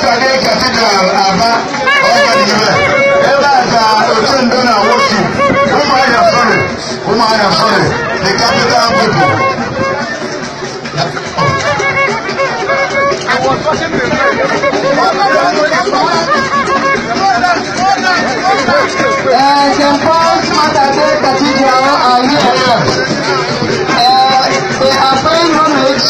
Saturday Cathedral Aba Ọ̀gbàdìgbẹ̀ ebe a ka otu ndo na worship Umuahia sorry the capital people. St. Paul's Saturday Cathedral are here. They are paying homage.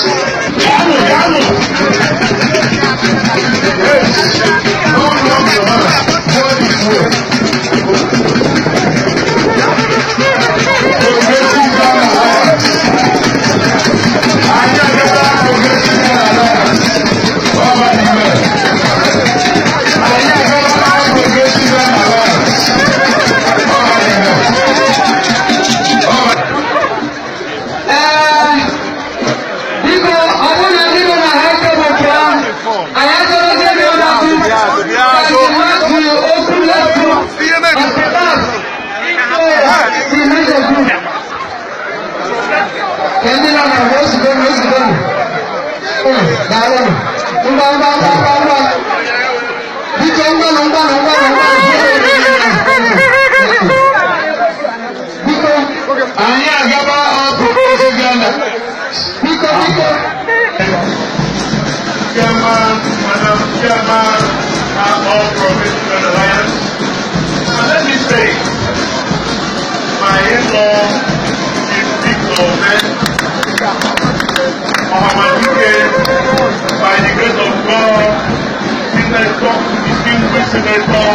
Chairman, all provincial alliance. And let me say, my in-law is Victor Ben Mohammed, by the grace of God, distinguished senator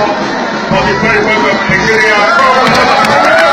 of the President of Nigeria.